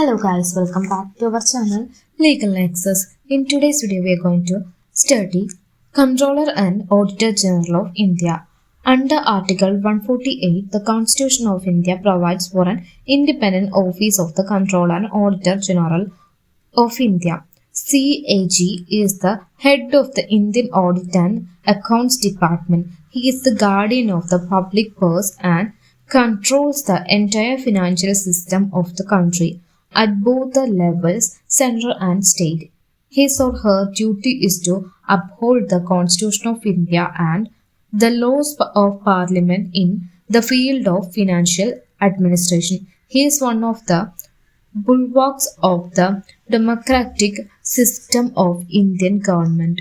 Hello guys, welcome back to our channel Legal Nexus. In today's video we are going to study Controller and Auditor General of India. Under Article 148, the Constitution of India provides for an independent office of the Controller and Auditor General of India. CAG is the head of the Indian Audit and Accounts Department. He is the guardian of the public purse and controls the entire financial system of the country at both the levels, central and state. His or her duty is to uphold the Constitution of India and the laws of Parliament in the field of financial administration. He is one of the bulwarks of the democratic system of Indian government.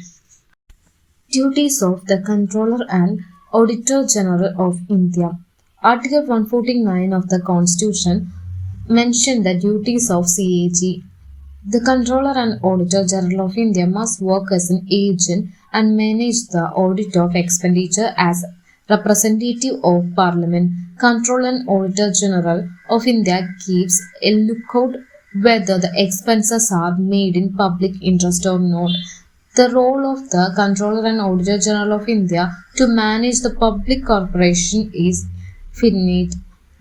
Duties of the Controller and Auditor General of India. Article 149 of the Constitution mention the duties of CAG. The Controller and Auditor General of India must work as an agent and manage the audit of expenditure as representative of Parliament. Controller and Auditor General of India keeps a lookout whether the expenses are made in public interest or not. The role of the Controller and Auditor General of India to manage the public corporation is finite.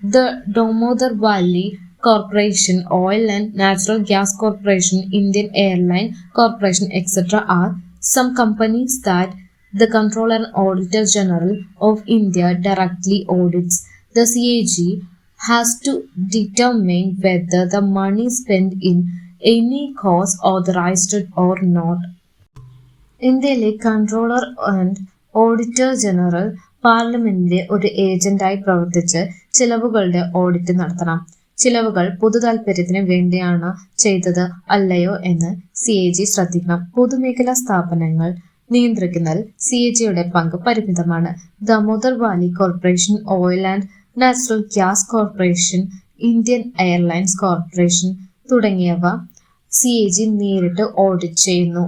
The Damodar Valley Corporation, Oil and Natural Gas Corporation, Indian Airline Corporation, etc. are some companies that the Controller and Auditor General of India directly audits. The CAG has to determine whether the money spent in any cause authorized or not. ഇന്ത്യയിലെ controller and auditor general പാർലമെന്റിലെ ഒരു ഏജന്റായി പ്രവർത്തിച്ച് ചിലവുകളുടെ audit നടത്തണം. ചിലവുകൾ പൊതു താൽപര്യത്തിന് വേണ്ടിയാണ് ചെയ്തത് അല്ലയോ എന്ന് CAG ശ്രദ്ധിക്കണം. പൊതുമേഖലാ സ്ഥാപനങ്ങൾ നിയന്ത്രിക്കുന്നതിൽ CAGയുടെ പങ്ക് പരിമിതമാണ്. Damodar Valley corporation, oil and natural gas corporation, Indian airlines corporation തുടങ്ങിയവ CAG നേരിട്ട് ഓഡിറ്റ് ചെയ്യുന്നു.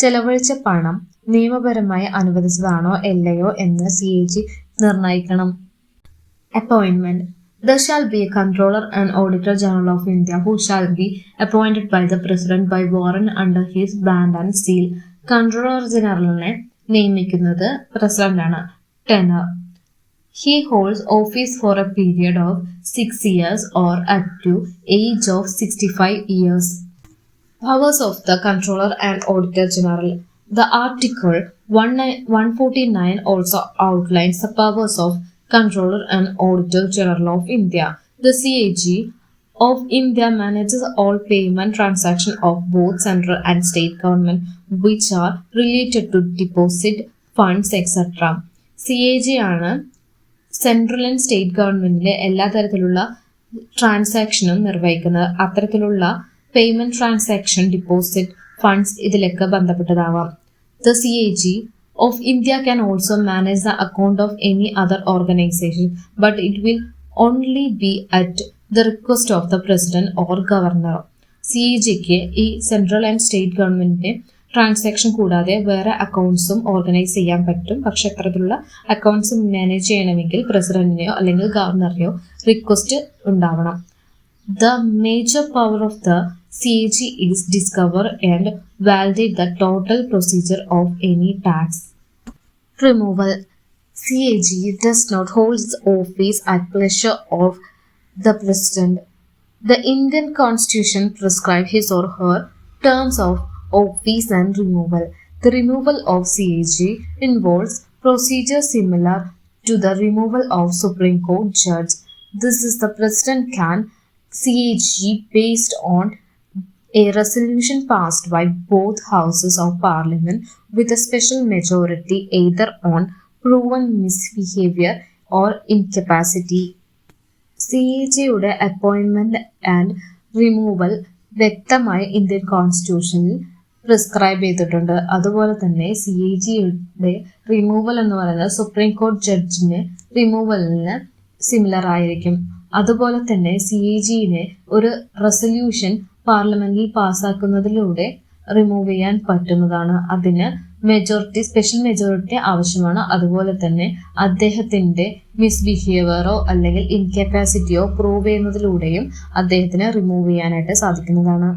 ചെലവഴിച്ച പണം നിയമപരമായി അനുവദിച്ചതാണോ അല്ലയോ എന്ന് CAG നിർണ്ണയിക്കണം. Appointment. There shall be a Controller and Auditor General of India who shall be appointed by the President by warrant under his band and seal. Controller ജനറലിനെ നിയമിക്കുന്നത് പ്രസിഡന്റാണ്. Tenure. He holds office for a period of 6 years or up to age of 65 years. Powers of the Controller and Auditor General. The Article 149 also outlines the powers of Controller and Auditor General of India. The CAG of India manages all payment transactions of both central and state government which are related to deposit, funds, etc. CAG ആണ് central and state ഗവൺമെന്റിലെ എല്ലാ തരത്തിലുള്ള ട്രാൻസാക്ഷനും നിർവഹിക്കുന്നത്. അത്തരത്തിലുള്ള payment transaction, deposit, funds ഇതിലൊക്കെ ബന്ധപ്പെട്ടതാവാം. The CAG of India can also manage the account of any other organization, but it will only be at the request of the President or Governor. CAGക്ക് ഈ central and state ഗവൺമെന്റിന്റെ transaction കൂടാതെ വേറെ അക്കൗണ്ട്സും organise ചെയ്യാൻ പറ്റും. പക്ഷെ അത്തരത്തിലുള്ള accounts manage ചെയ്യണമെങ്കിൽ പ്രസിഡന്റിനെയോ അല്ലെങ്കിൽ ഗവർണറിനെയോ റിക്വസ്റ്റ് ഉണ്ടാവണം. The major power of the CAG is discover and validate the total procedure of any tax. Removal. CAG does not hold its office at pleasure of the President. The Indian Constitution prescribes his or her terms of office and removal. The removal of CAG involves procedure similar to the removal of Supreme Court judge. This is the President can CAG based on a resolution passed by both houses of parliament with a special majority either on proven misbehavior or incapacity. CAGയുടെ appointment and removal വ്യക്തമായി Indian കോൺസ്റ്റിറ്റ്യൂഷനിൽ prescribe ചെയ്തിട്ടുണ്ട്. അതുപോലെ തന്നെ CAGയുടെ removal എന്ന് പറയുന്നത് supreme കോടതി ജഡ്ജിന്റെ റിമൂവലിന് similar ആയിരിക്കും. അതുപോലെ തന്നെ CAGനെ ഒരു റെസൊല്യൂഷൻ പാർലമെന്റിൽ പാസ്സാക്കുന്നതിലൂടെ റിമൂവ് ചെയ്യാൻ പറ്റുന്നതാണ്. അതിന് സ്പെഷ്യൽ മെജോറിറ്റി ആവശ്യമാണ്. അതുപോലെ തന്നെ അദ്ദേഹത്തിന്റെ മിസ്ബിഹേവിയറോ അല്ലെങ്കിൽ ഇൻകപ്പാസിറ്റിയോ പ്രൂവ് ചെയ്യുന്നതിലൂടെയും അദ്ദേഹത്തിന് റിമൂവ് ചെയ്യാനായിട്ട് സാധിക്കുന്നതാണ്.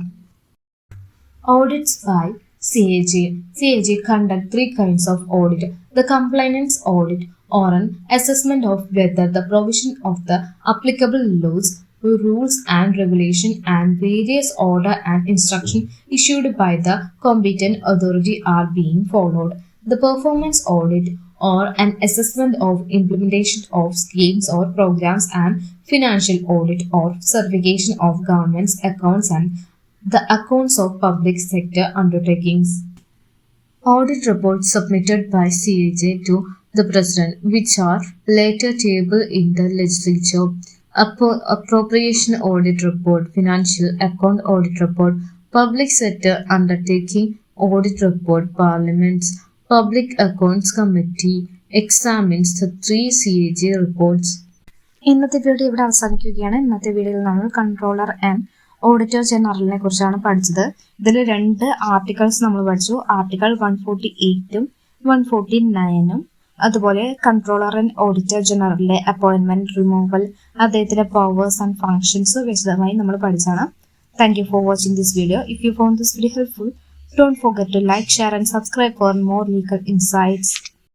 Audits by CAG. CAG conduct three kinds of audit: the compliance audit, or an assessment of whether the provision of the applicable laws, rules and regulation and various order and instruction issued by the competent authority are being followed. The performance audit, or an assessment of implementation of schemes or programs, and financial audit or certification of government's accounts and the accounts of public sector undertakings. Audit reports submitted by CAG to the President, which are later tabled in the legislature. Appropriation audit report, financial account audit report, public sector undertaking audit report. Parliament's Public Accounts Committee examines the three CAG reports. ഇന്നത്തെ video ഇവിടെ അവസാനിക്കുകയാണ്. ഇന്നത്തെ വീഡിയോയിൽ നമ്മൾ controller and auditor ജനറലിനെ കുറിച്ചാണ് പഠിച്ചത്. ഇതിൽ 2 articles നമ്മൾ പഠിച്ചു. ആർട്ടിക്കിൾ 148 149 അതുപോലെ കൺട്രോളർ ആൻഡ് ഓഡിറ്റർ ജനറലിന്റെ അപ്പോയിന്റ്മെന്റ്, റിമൂവൽ, അദ്ദേഹത്തിന്റെ പവേഴ്സ് ആൻഡ് ഫങ്ഷൻസ് വിശദമായി നമ്മൾ പഠിച്ചാണ്. Thank you for watching this video. If you found this video helpful, don't forget to like, share and subscribe for more legal insights.